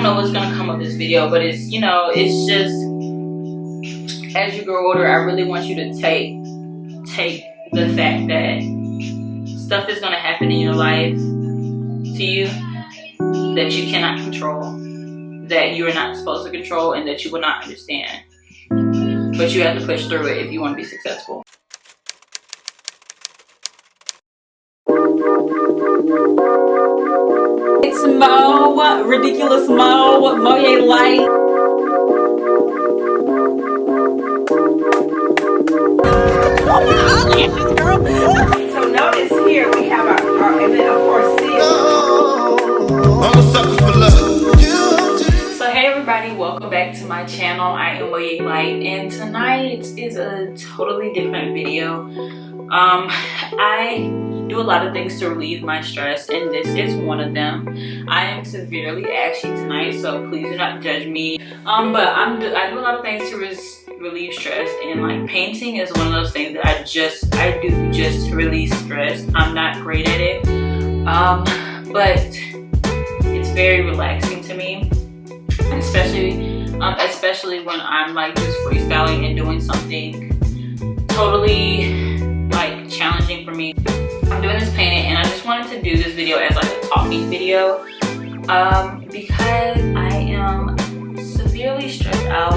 don't know what's gonna come of this video, but it's, you know, it's just, as you grow older, I really want you to take the fact that stuff is gonna happen in your life to you that you cannot control, that you are not supposed to control, and that you will not understand. But you have to push through it if you want to be successful. It's Mo, ridiculous Mo, Moye Light. So notice here we have our and then of course So hey everybody, welcome back to my channel. I am Moye Light, and tonight is a totally different video. I do a lot of things to relieve my stress, and this is one of them. I am severely ashy tonight, so please do not judge me. But I do a lot of things to relieve stress, and like painting is one of those things that I do just to release stress. I'm not great at it, but it's very relaxing to me, especially when I'm like just freestyling and doing something totally like challenging for me. I'm doing this painting, and I just wanted to do this video as like a talking video because I am severely stressed out.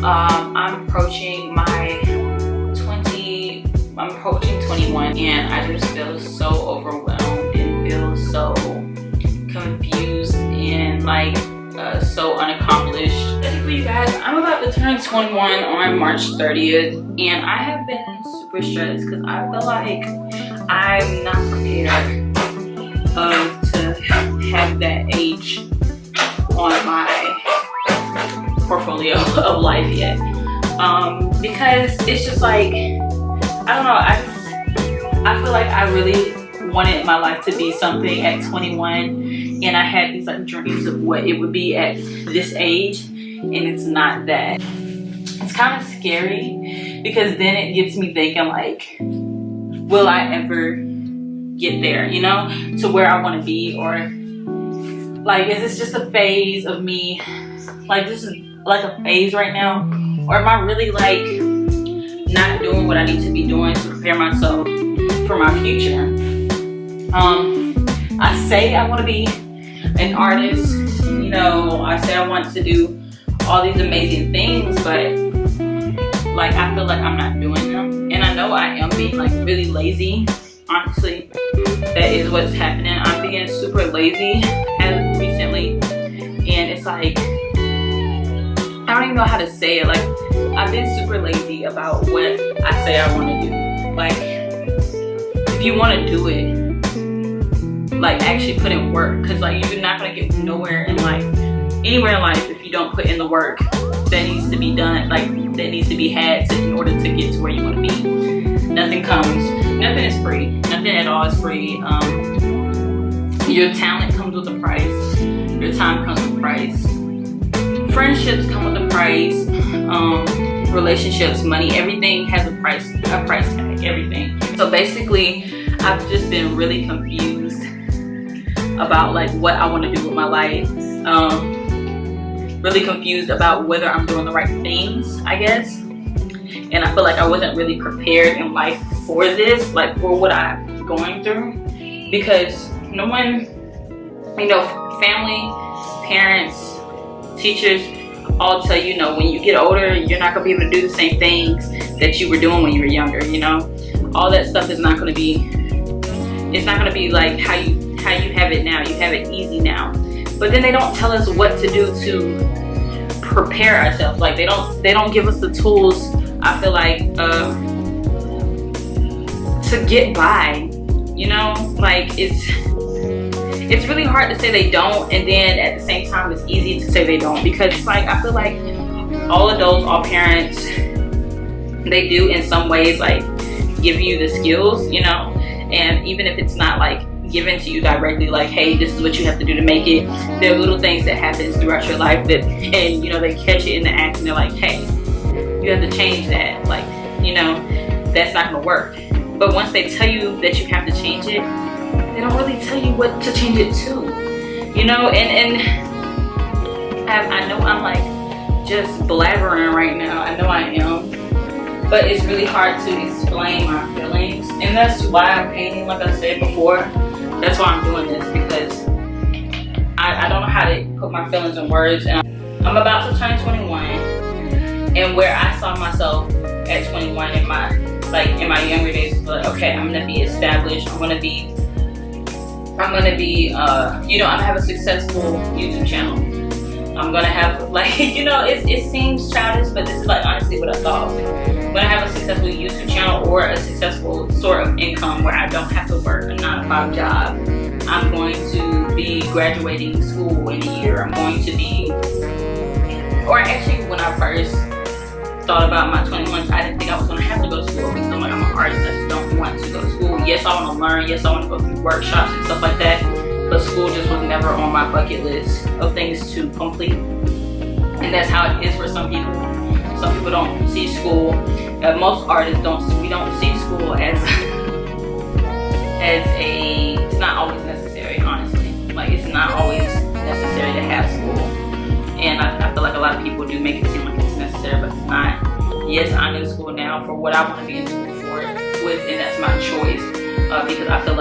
I'm approaching 21, and I just feel so overwhelmed and feel so confused and like so unaccomplished. Basically, you guys, I'm about to turn 21 on March 30th, and I have been super stressed because I feel like I'm not prepared to have that age on my portfolio of life yet. Because it's just like, I don't know, I feel like I really wanted my life to be something at 21, and I had these like dreams of what it would be at this age, and it's not that. It's kind of scary because then it gets me thinking like, will I ever get there, you know, to where I want to be? Or like, is this just a phase of me, like this is like a phase right now, or am I really like not doing what I need to be doing to prepare myself for my future? I say I want to be an artist, you know, I say I want to do all these amazing things, but like I feel like I'm not doing them, and I know I am being like really lazy. Honestly, that is what's happening. I'm being super lazy as recently, and it's like, I don't even know how to say it. Like, I've been super lazy about what I say I want to do. Like, if you want to do it, like actually put in work, because like you're not gonna get nowhere in life, anywhere in life, if you don't put in the work that needs to be done, like that needs to be had in order to get to where you want to be. Nothing is free. Nothing at all is free. Your talent comes with a price. Your time comes with a price. Friendships come with a price. Relationships, money, everything has a price tag, everything. So basically, I've just been really confused about like what I want to do with my life. Really confused about whether I'm doing the right things, I guess. And I feel like I wasn't really prepared in life for this, like for what I'm going through, because no one, you know, family, parents, teachers all tell you, no, when you get older, you're not gonna be able to do the same things that you were doing when you were younger. You know, all that stuff is not gonna be. It's not gonna be like how you have it now. You have it easy now. But then they don't tell us what to do to prepare ourselves. Like they don't give us the tools, I feel like, to get by. You know, like it's really hard to say they don't, and then at the same time it's easy to say they don't, because it's like, I feel like all adults, all parents, they do in some ways like give you the skills, you know, and even if it's not like given to you directly, like, hey, this is what you have to do to make it, there are little things that happens throughout your life that, and you know, they catch it in the act and they're like, hey, you have to change that, like, you know, that's not gonna work. But once they tell you that you have to change it, they don't really tell you what to change it to, you know. And I know I'm like just blabbering right now. I know I am. But it's really hard to explain my feelings. And that's why I'm painting, like I said before. That's why I'm doing this, because I don't know how to put my feelings in words. And I'm about to turn 21. And where I saw myself at 21 in my younger days was like, okay, I'm gonna be established. I'm gonna be I'm gonna have a successful YouTube channel. I'm gonna have, like, it seems childish, but this is like honestly what I thought. I'm gonna have a successful YouTube channel or a successful sort of income where I don't have to work a 9-to-5 job. I'm going to be graduating school in a year. I'm going to be, or actually when I first thought about my 21s, I didn't think I was gonna have to go to school because I'm like, I'm an artist, I just don't want to go to school. Yes, I wanna learn, yes, I wanna go through workshops and stuff like that, but school just was never on my bucket list of things to complete. And that's how it is for some people. Some people don't see school, most artists we don't see school as it's not always necessary, honestly. Like, it's not always necessary to have school. And I feel like a lot of people do make it seem like it's necessary, but it's not. Yes, I'm in school now for what I want to be in school for, and that's my choice. Because I feel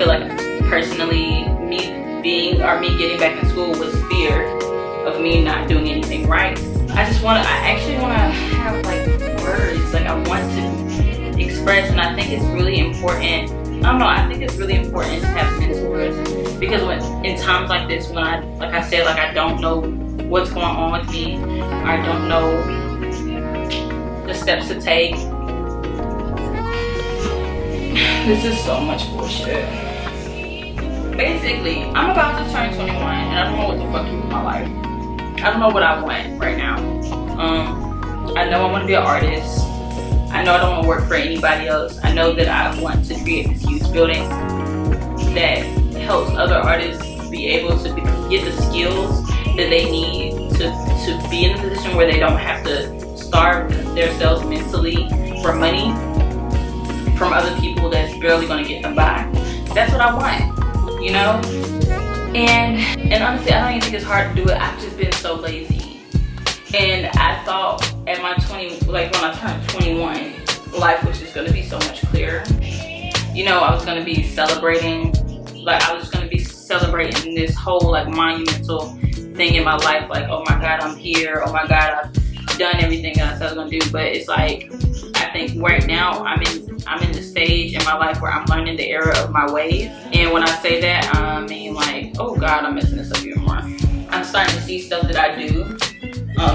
like personally, me getting back in school was fear of me not doing anything right. I actually want to have like words, like I want to express, and I think it's really important. I think it's really important to have mentors, because in times like this, when I don't know what's going on with me, I don't know the steps to take. This is so much bullshit. Basically, I'm about to turn 21 and I don't know what the fuck to do with my life. I don't know what I want right now. I know I want to be an artist. I know I don't want to work for anybody else. I know that I want to create this youth building that helps other artists be able to get the skills that they need to be in a position where they don't have to starve themselves mentally for money from other people that's barely going to get them by. That's what I want, And honestly, I don't even think it's hard to do it. I've just been so lazy. And I thought at my when I turned 21, life was just gonna be so much clearer. I was gonna be celebrating, this whole monumental thing in my life. Like, oh my God, I'm here. Oh my God, I've done everything that I said I was gonna do. But it's like, I think right now I'm in the stage in my life where I'm learning the error of my ways. And when I say that, I mean like, oh God, I'm messing this up even more. I'm starting to see stuff that I do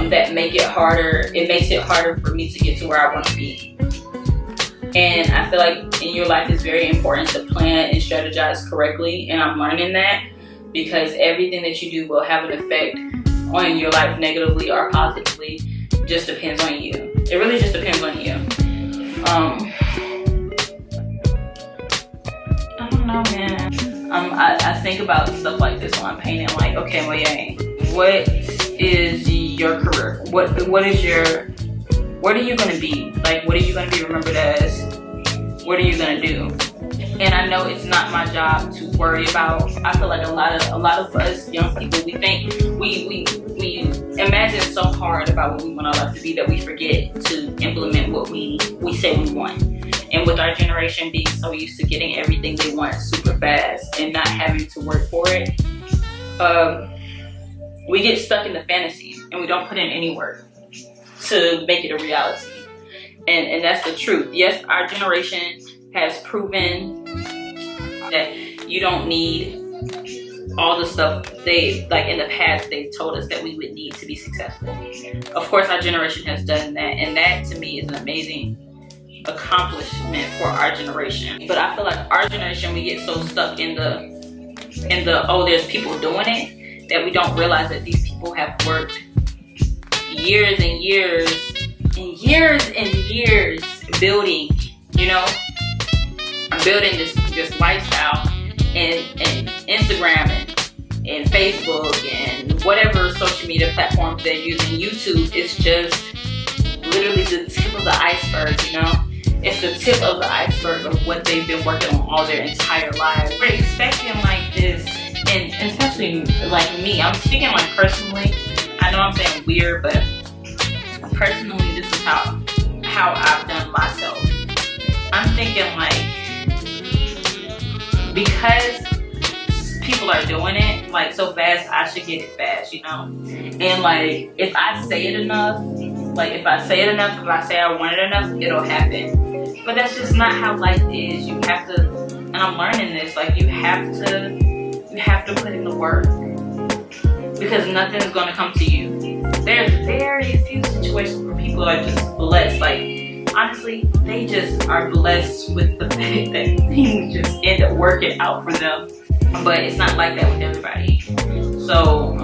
that make it harder. It makes it harder for me to get to where I want to be. And I feel like in your life it's very important to plan and strategize correctly. And I'm learning that, because everything that you do will have an effect on your life, negatively or positively. Just depends on you. It really just depends on you. I don't know, man. I think about stuff like this when I'm painting. Like, okay, Moye, what is your career? What are you gonna be? Like, what are you gonna be remembered as? What are you gonna do? And I know it's not my job to worry about. I feel like a lot of us young people, we think we imagine so hard about what we want our life to be that we forget to implement what we say we want. And with our generation being so used to getting everything they want super fast and not having to work for it, we get stuck in the fantasy and we don't put in any work to make it a reality. And that's the truth. Yes, our generation has proven that you don't need all the stuff in the past they've told us that we would need to be successful. Of course, our generation has done that, and that to me is an amazing accomplishment for our generation. But I feel like our generation, we get so stuck in the oh, there's people doing it, that we don't realize that these people have worked years and years and years and years building, building this lifestyle, and Instagram and Facebook and whatever social media platforms they're using. YouTube is just literally the tip of the iceberg, It's the tip of the iceberg of what they've been working on all their entire lives. We're expecting like this, and especially especially like me, I'm speaking like personally. I know I'm saying weird, but personally, this is how I've done myself. I'm thinking like, because people are doing it like so fast, I should get it fast, you know? And like, if I say it enough, if I say I want it enough, it'll happen. But that's just not how life is. You have to, and I'm learning this, like you have to put in the work, because nothing's gonna come to you. There's very few situations where people are just blessed. Like, honestly, they just are blessed with the fact that things just end up working out for them. But it's not like that with everybody. So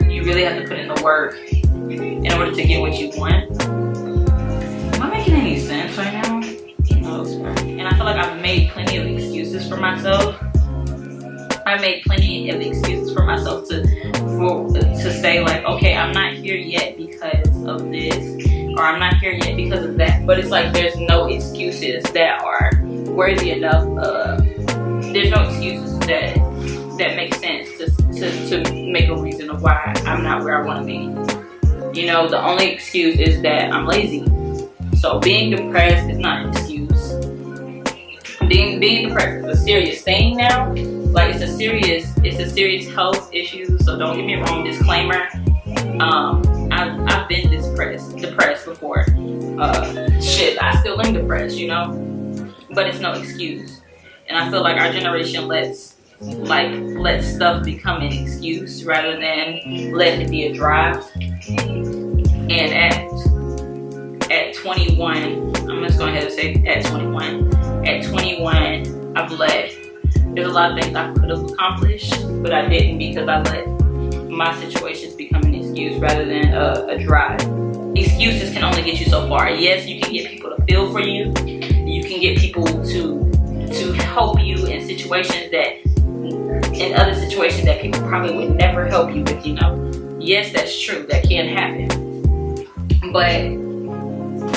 you really have to put in the work in order to get what you want. Am I making any sense right now? No, it's not. And I feel like I've made plenty of excuses for myself. I made plenty of excuses for myself to say like, okay, I'm not here yet because of this, or I'm not here yet because of that. But it's like there's no excuses that are worthy enough. There's no excuses that make sense to make a reason of why I'm not where I want to be. You know, the only excuse is that I'm lazy. So being depressed is not an excuse. Being depressed is a serious thing now. Like it's a serious health issue. So don't get me wrong. Disclaimer. I've been depressed before. Shit, I still am depressed, you know. But it's no excuse. And I feel like our generation lets stuff become an excuse rather than letting it be a drive. And at 21, I'm just going ahead and say at 21, I've let. There's a lot of things I could have accomplished, but I didn't because I let my situations become an excuse rather than a drive. Excuses can only get you so far. Yes, you can get people to feel for you. You can get people to help you in other situations that people probably would never help you with, you know. Yes, that's true. That can happen. But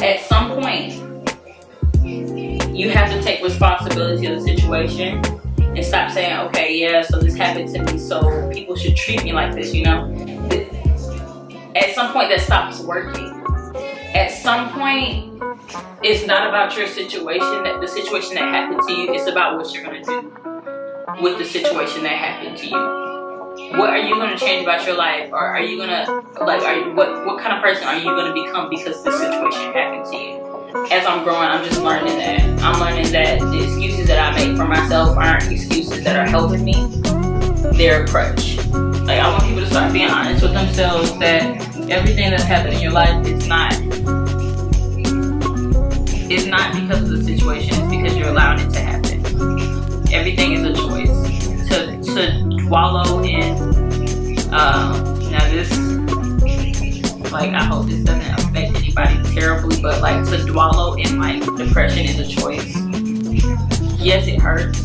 at some point, you have to take responsibility of the situation and stop saying, okay, yeah, so this happened to me, so people should treat me like this, you know. At some point, that stops working. At some point, it's not about your situation, the situation that happened to you. It's about what you're going to do with the situation that happened to you. What are you going to change about your life? Or are you going to, what kind of person are you going to become because this situation happened to you? As I'm growing, I'm just learning that. I'm learning that the excuses that I make for myself aren't excuses that are helping me. They're a crutch. Like, I want people to start being honest with themselves that everything that's happened in your life is not because of the situation, it's because you're allowing it to happen. Everything is a choice. To wallow in, now this, like, I hope this doesn't affect anybody terribly, but like to dwallow in like depression is a choice. Yes, it hurts.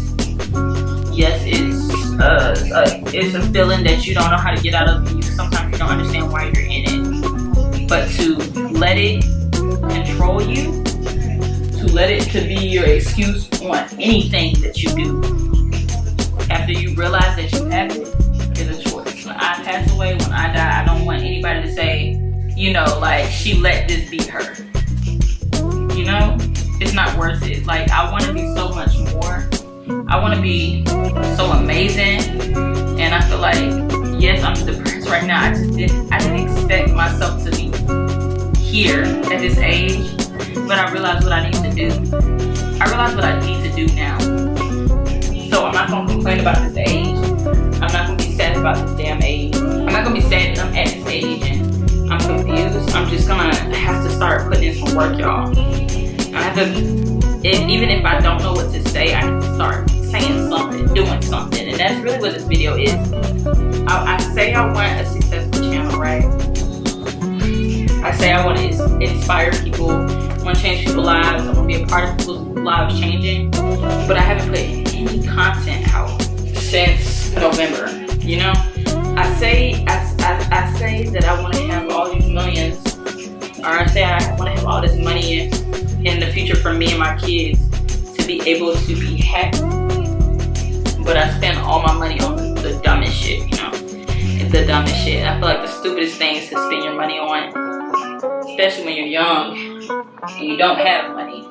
Yes, it's a feeling that you don't know how to get out of. Sometimes you don't understand why you're in it. But to let it control you, to let it to be your excuse on anything that you do, after you realize that you have it, is a choice. When I pass away, when I die, I don't want anybody to say, you know, like, she let this be her. You know? It's not worth it. Like, I want to be so much more. I want to be so amazing. And I feel like, yes, I'm depressed right now. I didn't expect myself to be here at this age. But I realized what I need to do. I realize what I need to do now. So I'm not going to complain about this age. I'm not going to be sad about this damn age. I'm not going to be sad that I'm at this age and I'm confused. I'm just gonna have to start putting in some work, y'all. I have to, even if I don't know what to say, I have to start saying something, doing something. And that's really what this video is. I say I want a successful channel, right? I say I want to inspire people, I want to change people's lives, I want to be a part of people's lives changing. But I haven't put any content out since November, you know? I say that I want to have all these millions, or I say I want to have all this money in the future for me and my kids to be able to be happy. But I spend all my money on the dumbest shit, you know? shit. I feel like the stupidest things to spend your money on, especially when you're young and you don't have money,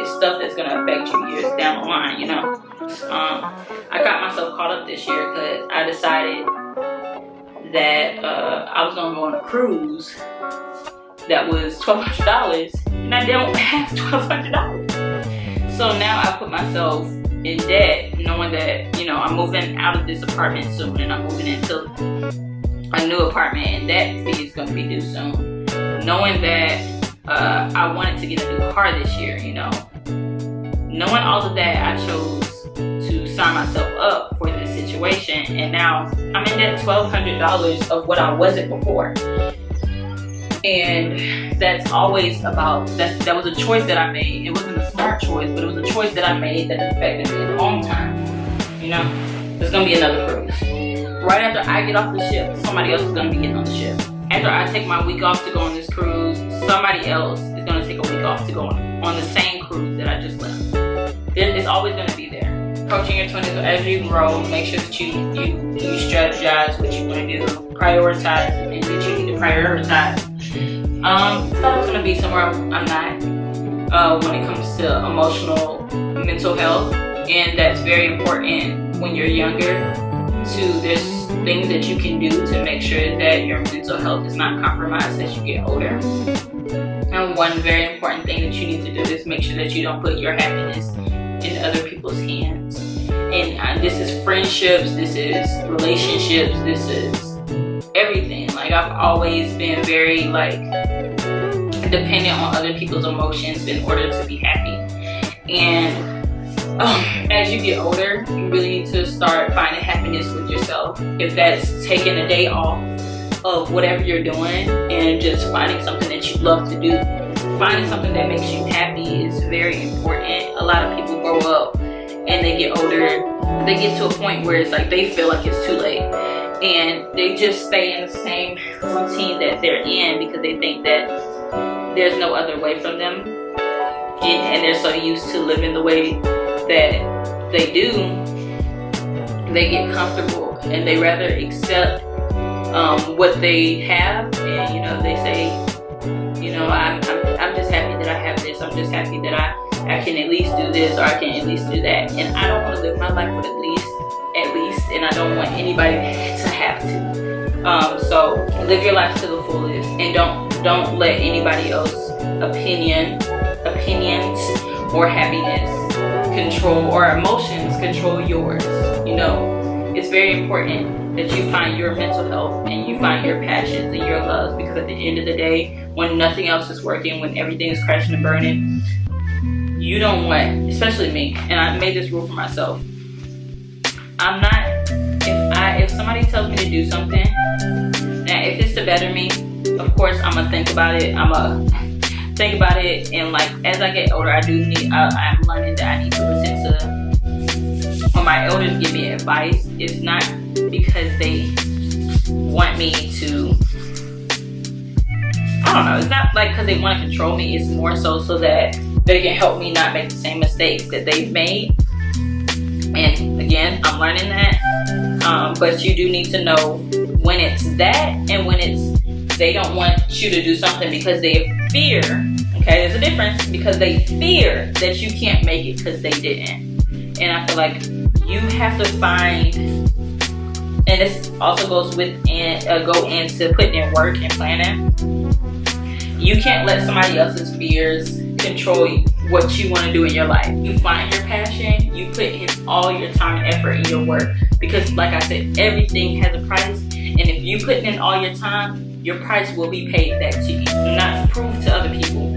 is stuff that's gonna affect you years down the line, you know. I got myself caught up this year because I decided that I was gonna go on a cruise that was $1,200, and I don't have $1,200. So now I put myself in debt, knowing that, you know, I'm moving out of this apartment soon, and I'm moving into a new apartment, and that fee is gonna be due soon. Knowing that I wanted to get a new car this year, you know. Knowing all of that, I chose to sign myself up for this situation, and now I'm in debt $1,200 of what I wasn't before. And that's always about, that was a choice that I made. It wasn't a smart choice, but it was a choice that I made that affected me long time. You know, there's gonna be another cruise. Right after I get off the ship, somebody else is gonna be getting on the ship. After I take my week off to go on this cruise, somebody else is gonna take a week off to go on the same cruise that I just left. It's always gonna be there. Approaching your 20s, as you grow, make sure that you strategize what you want to do, prioritize the things that you need to prioritize. I thought I was gonna be somewhere I'm not when it comes to emotional, mental health, and that's very important when you're younger. There's things that you can do to make sure that your mental health is not compromised as you get older. And one very important thing that you need to do is make sure that you don't put your happiness in other people's hands. And this is friendships, this is relationships, this is everything. Like, I've always been very dependent on other people's emotions in order to be happy. And as you get older, you really need to start finding happiness with yourself. If that's taking a day off of whatever you're doing and just finding something that you love to do, finding something that makes you happy is very important. A lot of people grow up and they get older, they get to a point where it's like they feel like it's too late, and they just stay in the same routine that they're in because they think that there's no other way from them, and they're so used to living the way that they do. They get comfortable and they rather accept what they have, and you know, they say, you know, I'm just happy that I have this, I'm just happy that I can at least do this, or I can at least do that. And I don't want to live my life with at least, and I don't want anybody to have to. So live your life to the fullest, and don't let anybody else's opinions or happiness control, or emotions control yours. You know, it's very important that you find your mental health and you find your passions and your loves, because at the end of the day, when nothing else is working, when everything is crashing and burning, you don't want, especially me, and I made this rule for myself, if somebody tells me to do something, now if it's to better me, of course I'm gonna think about it. And like, as I get older, I'm learning that I need to listen to when my elders give me advice. It's not because they want me to, I don't know, it's not like because they want to control me. It's more so that they can help me not make the same mistakes that they've made. And again, I'm learning that. But you do need to know when it's that and when it's they don't want you to do something because they fear. Okay, there's a difference, because they fear that you can't make it because they didn't. And I feel like you have to find, and this also goes into putting in work and planning. You can't let somebody else's fears control what you want to do in your life. You find your passion, you put in all your time and effort in your work, because like I said, everything has a price, and if you put in all your time, your price will be paid back to you. Not to prove to other people,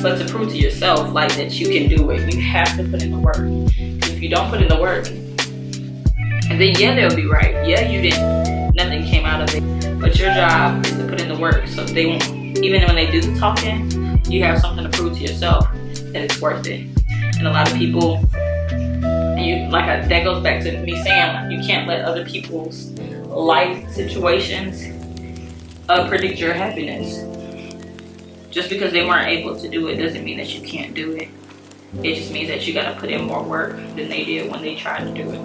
but to prove to yourself, like, that you can do it. You have to put in the work. If you don't put in the work, and then yeah, they'll be right. Yeah, you didn't, nothing came out of it. But your job is to put in the work, so they won't, even when they do the talking, you have something to prove to yourself that it's worth it. And a lot of people, and that goes back to me saying, like, you can't let other people's life situations predict your happiness. Just because they weren't able to do it doesn't mean that you can't do it. It just means that you gotta put in more work than they did when they tried to do it.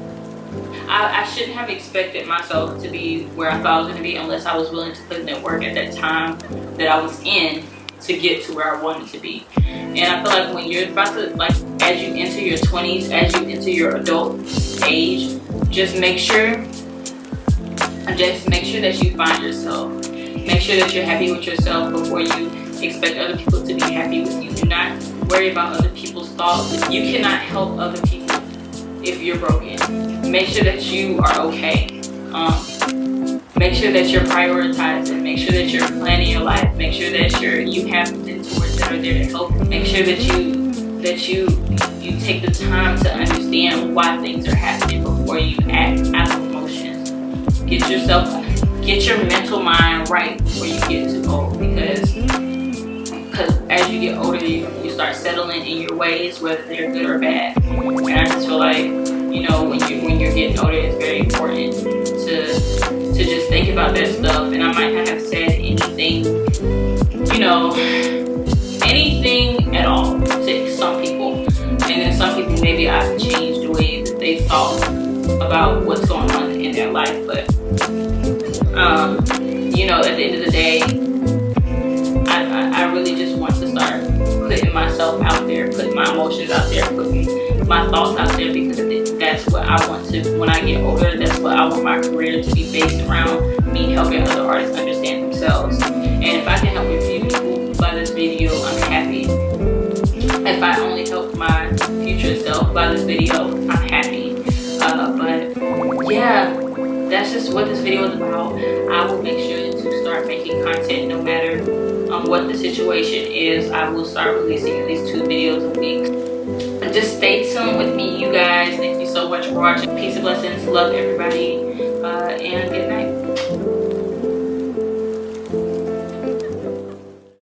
I shouldn't have expected myself to be where I thought I was going to be unless I was willing to put in that work at that time that I was in to get to where I wanted to be. And I feel like when you're about to, like, as you enter your 20s, as you enter your adult stage, just make sure that you find yourself. Make sure that you're happy with yourself before you expect other people to be happy with you. Do not worry about other people's thoughts. You cannot help other people if you're broken. Make sure that you are okay. Make sure that you're prioritizing. Make sure that you're planning your life. Make sure that you have mentors that are there to help. Make sure that you take the time to understand why things are happening before you act out of emotions. Get your mental mind right before you get too old, because as you get older, you start settling in your ways, whether they're good or bad. And I just feel like, you know, when you're getting older, it's very important to just think about that stuff. And I might not have said anything, you know, anything at all to some people. And then some people, maybe I've changed the way that they thought about what's going on in their life. But you know, at the end of the day, I really just want to start putting myself out there, putting my emotions out there, putting my thoughts out there, because that's what I want to, when I get older, that's what I want my career to be based around, me helping other artists understand themselves. And if I can help a few people by this video, I'm happy. If I only help my future self by this video, I'm happy. But yeah, that's just what this video is about. I will make sure to start making content no matter what the situation is. I will start releasing at least 2 videos a week. Just stay tuned with me, you guys. Thank you so much for watching. Peace and blessings. Love everybody.